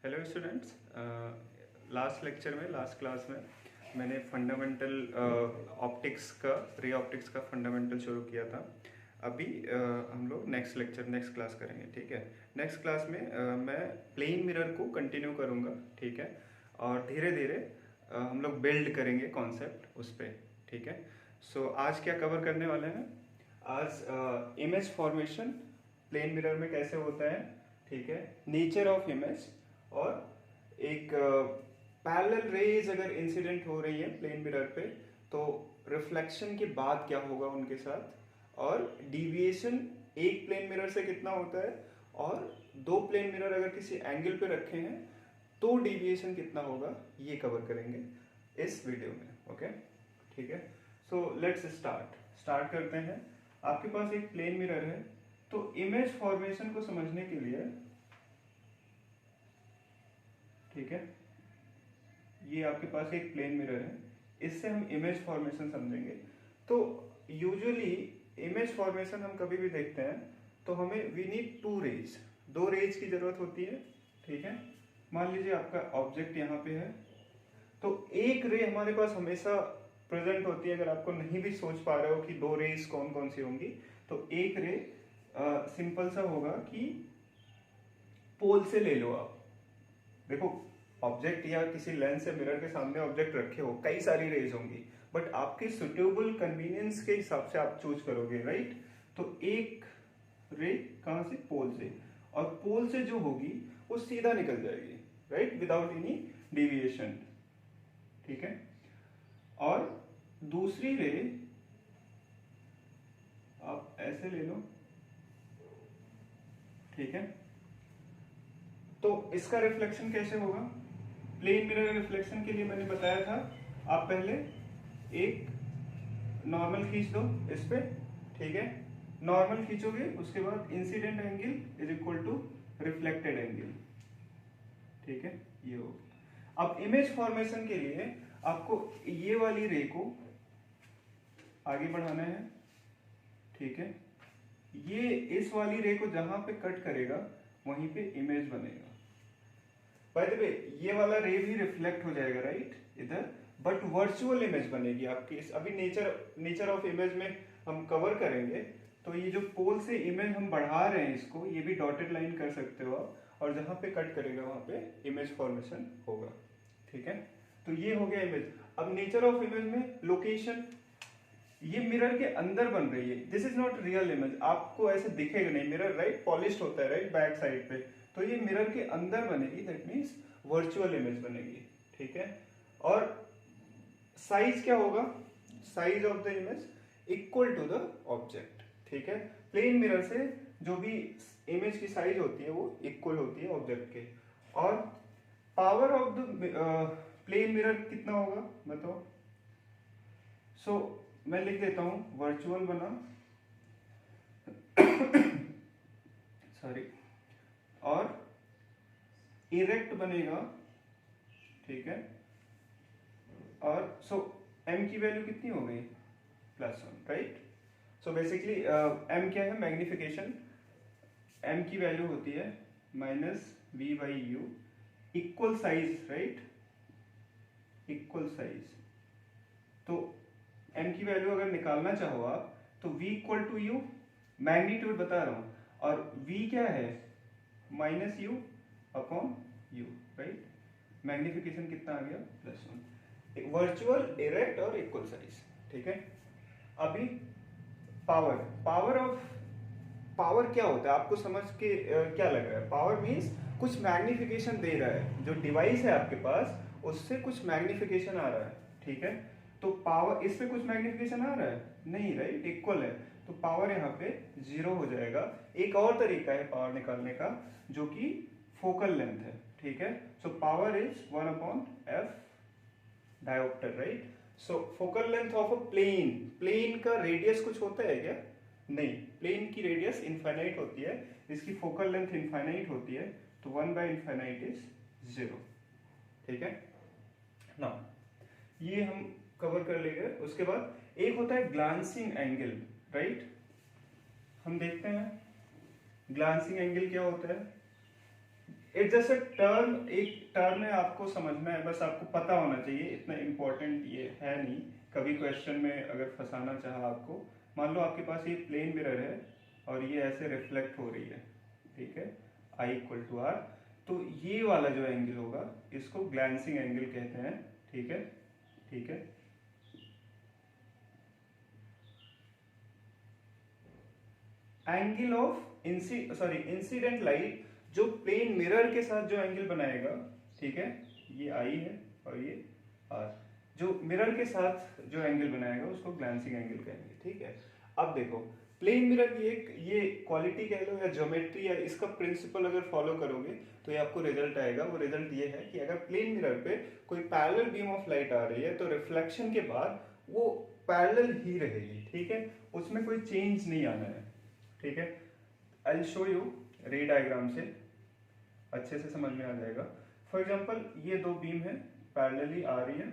Hello students, last lecture में last class में मैंने फंडामेंटल ऑप्टिक्स का रे ऑप्टिक्स का फंडामेंटल शुरू किया था। अभी हम लोग नेक्स्ट क्लास करेंगे। ठीक है, नेक्स्ट क्लास में मैं प्लेन मिरर को कंटिन्यू करूँगा। ठीक है, और धीरे धीरे हम लोग बिल्ड करेंगे कॉन्सेप्ट उस पर। ठीक है, सो आज क्या कवर करने वाले हैं? आज इमेज फॉर्मेशन प्लेन मिरर में कैसे होता है, ठीक है, नेचर ऑफ इमेज, और एक पैरेलल रेज अगर इंसिडेंट हो रही है प्लेन मिरर पे तो रिफ्लेक्शन के बाद क्या होगा उनके साथ, और डिविएशन एक प्लेन मिरर से कितना होता है, और दो प्लेन मिरर अगर किसी एंगल पे रखे हैं तो डिविएशन कितना होगा, ये कवर करेंगे इस वीडियो में। ओके, ठीक है, सो लेट्स स्टार्ट करते हैं। आपके पास एक प्लेन मिरर है, तो इमेज फॉर्मेशन को समझने के लिए, ठीक है, ये आपके पास एक प्लेन मिरर है, इससे हम इमेज फॉर्मेशन समझेंगे। तो यूजुअली इमेज फॉर्मेशन हम कभी भी देखते हैं तो हमें वी नीड दो रेज की जरूरत होती है। ठीक है, मान लीजिए आपका ऑब्जेक्ट यहाँ पे है, तो एक रे हमारे पास हमेशा प्रेजेंट होती है। अगर आपको नहीं भी सोच पा रहे हो कि दो रेज कौन कौन सी होंगी, तो एक रे सिंपल सा होगा कि पोल से ले लो आप। देखो, ऑब्जेक्ट या किसी लेंस या मिरर के सामने ऑब्जेक्ट रखे हो, कई सारी रेज होंगी, बट आपके सुटेबल कन्वीनियंस के हिसाब से आप चूज करोगे, राइट। तो एक रे कहां से? पोल से, और पोल से जो होगी वो सीधा निकल जाएगी, राइट, विदाउट एनी डिविएशन। ठीक है, और दूसरी रे आप ऐसे ले लो। ठीक है, तो इसका रिफ्लेक्शन कैसे होगा? प्लेन मिरर रिफ्लेक्शन के लिए मैंने बताया था, आप पहले एक नॉर्मल खींच दो इस पे। ठीक है, नॉर्मल खींचोगे, उसके बाद incident angle is equal to reflected angle. ठीक है, ये हो। अब इमेज फॉर्मेशन के लिए आपको ये वाली रे को आगे बढ़ाना है। ठीक है, ये इस वाली रे को जहां पे कट करेगा वहीं पे इमेज बनेगा। बाय द वे, ये वाला रे भी रिफ्लेक्ट हो जाएगा, राइट, इधर, बट वर्चुअल इमेज बनेगी आपकी। अभी नेचर ऑफ इमेज में हम कवर करेंगे। तो ये जो पोल से इमेज हम बढ़ा रहे हैं, इसको ये भी डॉटेड लाइन कर सकते हो आप, और जहां पे कट करेगा वहां पे इमेज फॉर्मेशन होगा। ठीक है, तो ये हो गया इमेज। अब नेचर ऑफ इमेज में लोकेशन, ये मिरर के अंदर बन रही है, this is not real image, आपको ऐसे दिखेगा नहीं। मिरर राइट पॉलिश्ड होता है, राइट, बैक साइड पे, तो ये मिरर के अंदर बनेगी, दैट मीन्स वर्चुअल इमेज बनेगी। ठीक है, और साइज क्या होगा? Size of the image equal to the object. ठीक है, प्लेन मिरर से जो भी इमेज की साइज होती है वो इक्वल होती है ऑब्जेक्ट के। और power of the plane mirror कितना होगा बताओ? सो मैं लिख देता हूं, वर्चुअल बना सॉरी, और इरेक्ट बनेगा। ठीक है, और सो m की वैल्यू कितनी हो गई? +1, राइट। सो बेसिकली m क्या है? मैग्निफिकेशन। m की वैल्यू होती है -v/u, equal size, right, equal size. तो m की वैल्यू अगर निकालना चाहो आप तो v equal to u, magnitude बता रहा हूं, और v क्या है? -u/u, right. मैग्निफिकेशन कितना आ गया? +1। वर्चुअल, डायरेक्ट और इक्वल साइज। ठीक है, अभी पावर क्या होता है आपको समझ के क्या लग रहा है? पावर मींस कुछ मैग्निफिकेशन दे रहा है, जो डिवाइस है आपके पास उससे कुछ मैग्निफिकेशन आ रहा है। ठीक है, तो पावर, इस पे कुछ मैग्निफिकेशन आ रहा है? नहीं, राइट, इक्वल है, तो पावर यहाँ पे 0 हो जाएगा। एक और तरीका है पावर निकालने का, जो कि फोकल लेंथ है। ठीक है, so power is 1/f dioptre, right. So focal length of a plane का रेडियस कुछ होता है क्या? नहीं, प्लेन की रेडियस इनफाइनाइट होती है, इसकी फोकल लेंथ इनफाइनाइट होती है, तो 1/इनफाइनाइट इज 0। ठीक है ना, ये हम कवर कर लेंगे। उसके बाद एक होता है ग्लांसिंग एंगल, राइट। हम देखते हैं ग्लांसिंग एंगल क्या होता है। इट्स जस्ट अ टर्म, एक टर्म है, आपको समझना है, बस आपको पता होना चाहिए, इतना इम्पोर्टेंट ये है नहीं। कभी क्वेश्चन में अगर फंसाना चाहा आपको, मान लो आपके पास ये प्लेन मिरर है और ये ऐसे रिफ्लेक्ट हो रही है, ठीक है, I इक्वल टू आर, तो ये वाला जो एंगल होगा इसको ग्लैंसिंग एंगल कहते हैं, ठीक है, ठीक है। एंगल ऑफ इंसिडेंट लाइट जो प्लेन मिरर के साथ जो एंगल बनाएगा, ठीक है, ये आई है और ये आर, जो मिरर के साथ जो एंगल बनाएगा उसको ग्लैंसिंग एंगल कहेंगे, ठीक है। अब देखो प्लेन मिरर की एक ये क्वालिटी कह लो या ज्योमेट्री या इसका प्रिंसिपल अगर फॉलो करोगे तो ये आपको रिजल्ट आएगा। वो रिजल्ट ये है कि अगर प्लेन मिरर पे कोई पैरेलल बीम ऑफ लाइट आ रही है तो रिफ्लेक्शन के बाद वो पैरेलल ही रहेगी, ठीक है, उसमें कोई चेंज नहीं आना है, ठीक है। आई शो यू रे डायग्राम से, अच्छे से समझ में आ जाएगा। फॉर एग्जाम्पल ये दो बीम है, पैरेलली आ रही है,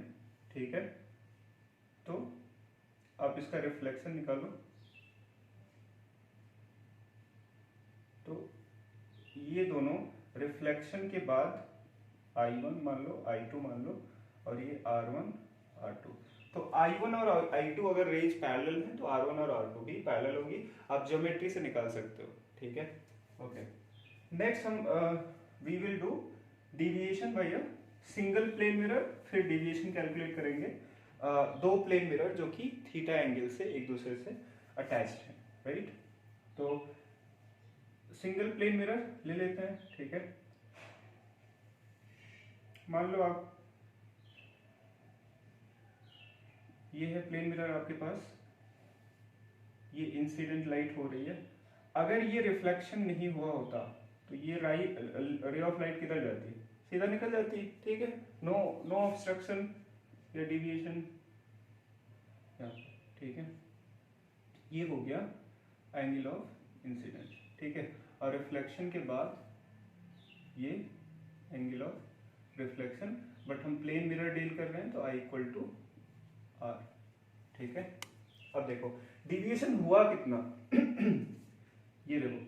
ठीक है, तो आप इसका रिफ्लेक्शन निकालो, तो ये दोनों रिफ्लेक्शन के बाद I1 मान लो, I2 मान लो, और ये R1 R2, तो I1 और I2 अगर रेज पैरेलल है तो R1 और R2 भी पैरेलल होगी, आप ज्योमेट्री से निकाल सकते हो, ठीक है, ओके। नेक्स्ट हम we will do deviation by a single plane mirror, फिर डिविएशन कैलकुलेट करेंगे दो प्लेन मिरर जो कि थीटा एंगल से एक दूसरे से अटैच्ड है, राइट। तो सिंगल प्लेन मिरर ले लेते हैं, ठीक है। मान लो आप, ये है प्लेन मिरर आपके पास, ये इंसिडेंट लाइट हो रही है, अगर ये रिफ्लेक्शन नहीं हुआ होता तो ये रे ऑफ लाइट किधर जाती, सीधा निकल जाती, ठीक है, नो नो ऑब्स्ट्रक्शन या डिविएशन, ठीक है। ये हो गया एंगल ऑफ इंसिडेंस, ठीक है, और रिफ्लेक्शन के बाद ये एंगल ऑफ रिफ्लेक्शन, बट हम प्लेन मिरर डील कर रहे हैं तो I इक्वल टू आर, ठीक है। अब देखो डिविएशन हुआ कितना ये देखो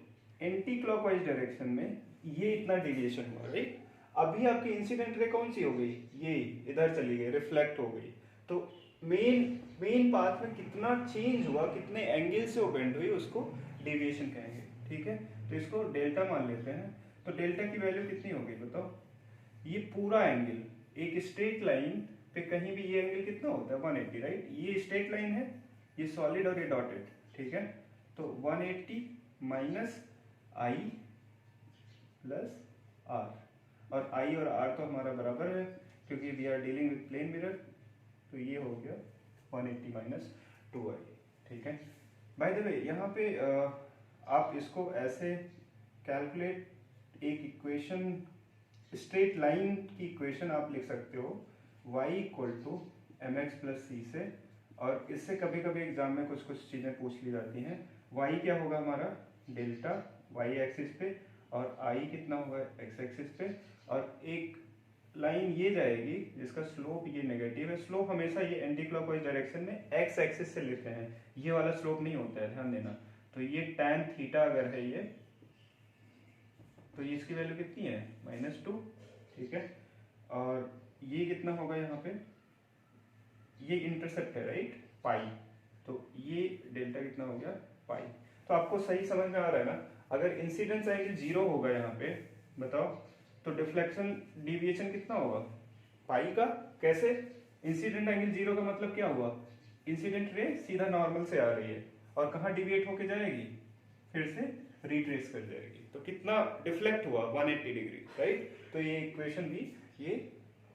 एंटी क्लॉकवाइज डायरेक्शन में ये इतना डिविएशन हुआ, राइट। अभी आपकी इंसिडेंट रे कौन सी हो गई, ये इधर चली गई, रिफ्लेक्ट हो गई, तो मेन पाथ में कितना चेंज हुआ, कितने एंगल से वो बेंड हुई, उसको डेविएशन कहेंगे, ठीक है। तो इसको डेल्टा मान लेते हैं, तो डेल्टा की वैल्यू कितनी होगी बताओ। ये पूरा एंगल एक स्ट्रेट लाइन पे कहीं भी ये एंगल कितना होता है 180, राइट। ये स्ट्रेट लाइन है, ये सॉलिड और ये डॉटेड, ठीक है। तो 180 माइनस आई प्लस आर, और आई और आर तो हमारा बराबर है क्योंकि we are dealing with plane mirror, तो ये हो गया 180 माइनस 2i, ठीक है। बाय द वे यहाँ पे आप इसको ऐसे कैलकुलेट, एक इक्वेशन स्ट्रेट लाइन की इक्वेशन आप लिख सकते हो y equal to m x plus c से, और इससे कभी कभी एग्जाम में कुछ कुछ चीज़ें पूछ ली जाती हैं। y क्या होगा हमारा डेल्टा y एक्सिस पे, और i कितना होगा x एक्सिस पे, और एक लाइन ये जाएगी जिसका स्लोप ये नेगेटिव है। स्लोप हमेशा ये एंटी क्लॉकवाइज डायरेक्शन में x एक्सिस से लेते हैं, ये वाला स्लोप नहीं होता है, ध्यान देना। तो ये tan थीटा अगर है ये, तो ये इसकी वैल्यू कितनी है -2, ठीक है। और ये कितना होगा यहाँ पे, ये इंटरसेप्ट है, राइट, पाई, तो ये डेल्टा कितना हो गया पाई। तो आपको सही समझ में आ रहा है ना। अगर इंसिडेंस एंगल 0 होगा यहाँ पे बताओ, तो डिफ्लेक्शन डिविएशन कितना होगा पाई का। कैसे, इंसिडेंट एंगल 0 का मतलब क्या हुआ, इंसिडेंट रे सीधा नॉर्मल से आ रही है और कहाँ डिविएट होके जाएगी, फिर से रिट्रेस कर जाएगी, तो कितना डिफ्लेक्ट हुआ 180 डिग्री, राइट। तो ये इक्वेशन भी ये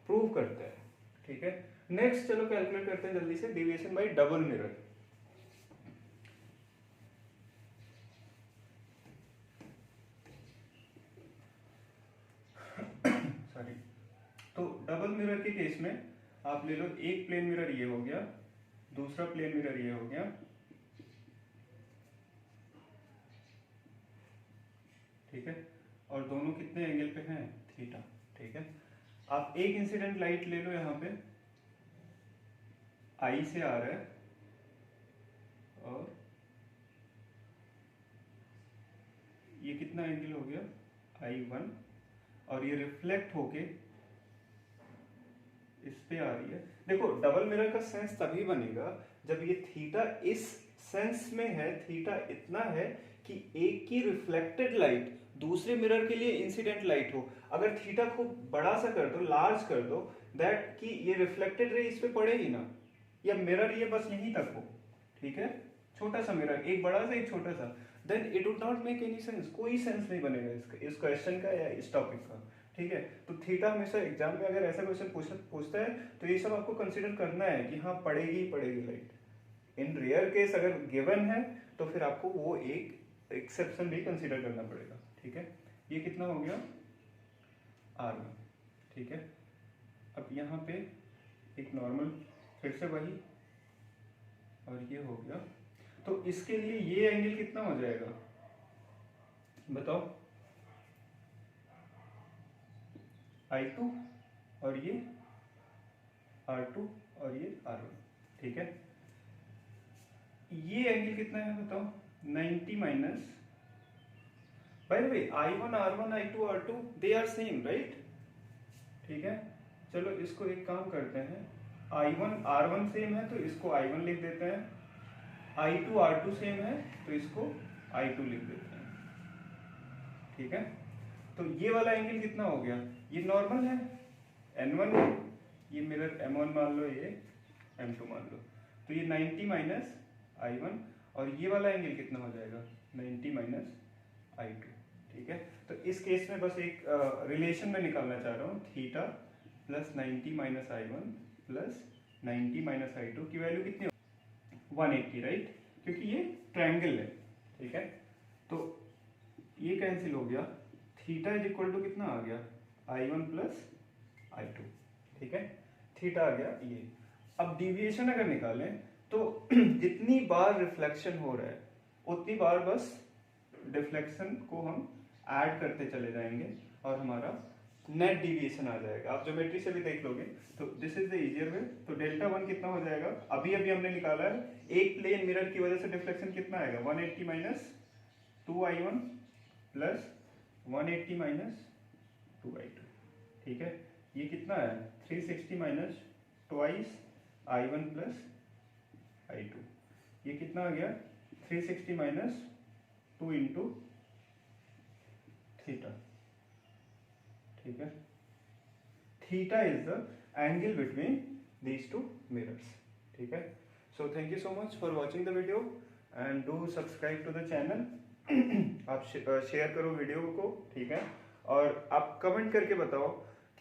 प्रूव करता है, ठीक है। नेक्स्ट चलो कैलकुलेट करते हैं जल्दी से, deviation bye double mirror. Sorry, तो डबल मिरर के केस में आप ले लो, एक प्लेन मिरर ये हो गया, दूसरा प्लेन मिरर ये हो गया, ठीक है, और दोनों कितने एंगल पे हैं थीटा, ठीक है। आप एक इंसिडेंट लाइट ले लो, यहाँ पे आई से आ रहा है और ये कितना एंगल हो गया I1, और ये रिफ्लेक्ट होके इस पे आ रही है। देखो डबल मिरर का सेंस तभी बनेगा जब ये थीटा इस सेंस में है, थीटा इतना है कि एक की रिफ्लेक्टेड लाइट दूसरे मिरर के लिए इंसिडेंट लाइट हो। अगर थीटा खूब बड़ा सा कर दो, लार्ज कर दो, दैट कि ये रिफ्लेक्टेड रे इस पे पड़ेगी ना, या मिरर ये बस यहीं तक हो, ठीक है, छोटा सा मिरर, एक बड़ा सा एक छोटा सा, then it would not make any sense, कोई सेंस नहीं बनेगा इस क्वेश्चन का या इस टॉपिक का, ठीक है। तो थीटा हमेशा एग्जाम में अगर ऐसा क्वेश्चन पूछता है तो ये सब आपको कंसीडर करना है कि हाँ पड़ेगी ही पड़ेगी लाइट। इन रेयर केस अगर गिवन है तो फिर आपको वो एक एक्सेप्शन भी कंसीडर करना पड़ेगा, ठीक है। ये कितना हो गया R1, ठीक है। अब यहाँ पे एक नॉर्मल फिर से वही, और ये हो गया। तो इसके लिए ये एंगल कितना हो जाएगा बताओ, I2 और ये R2 और ये R1, ठीक है। ये एंगल कितना है बताओ, 90 minus, by the way I1 R1 I2 R2 they are same right, ठीक है। चलो इसको एक काम करते हैं, I1 R1 सेम है तो इसको I1 लिख देते हैं, I2 R2 सेम है तो इसको I2 लिख देते हैं, ठीक है। तो ये वाला एंगल कितना हो गया, ये नॉर्मल है N1 है, ये मिरर M1 मान लो, ये M2 मान लो, तो ये 90 माइनस I1, और ये वाला एंगल कितना हो जाएगा 90 माइनस I2, ठीक है। तो इस केस में बस एक रिलेशन में निकालना चाह रहा हूँ, theta plus 90 minus I1 plus 90 minus I2 की वैल्यू कितनी हो 180 राइट, क्योंकि ये ट्रायंगल है, ठीक है। तो ये कैंसिल हो गया, थीटा इज इक्वल टू कितना आ गया I1 प्लस I2, ठीक है। थीटा आ गया ये। अब डिविएशन अगर निकालें तो जितनी बार रिफ्लेक्शन हो रहा है उतनी बार बस डिफ्लेक्शन को हम ऐड करते चले जाएंगे और हमारा नेट डिविएशन आ जाएगा। आप ज्योमेट्री से भी देख लोगे, तो this is the easier way. तो डेल्टा 1 कितना हो जाएगा, अभी अभी हमने निकाला है, एक प्लेन मिरर की वजह से डिफ्लेक्शन कितना आएगा 180 minus 2I1 plus 180 minus 2I2, ठीक है। ये कितना है 360 minus twice I1 plus I2, ये कितना आ गया 360 माइनस 2 इंटू थीटा, ठीक है। Theta is the angle between these two mirrors, ठीक है। So thank you so much for watching the video and do subscribe to the channel. आप share करो video को, ठीक है, और आप कमेंट करके बताओ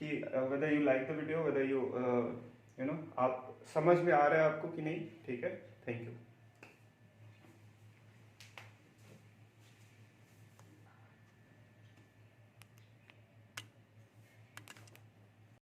कि whether you like the video, whether you you know आप समझ में आ रहा है आपको कि नहीं, ठीक है। Thank you.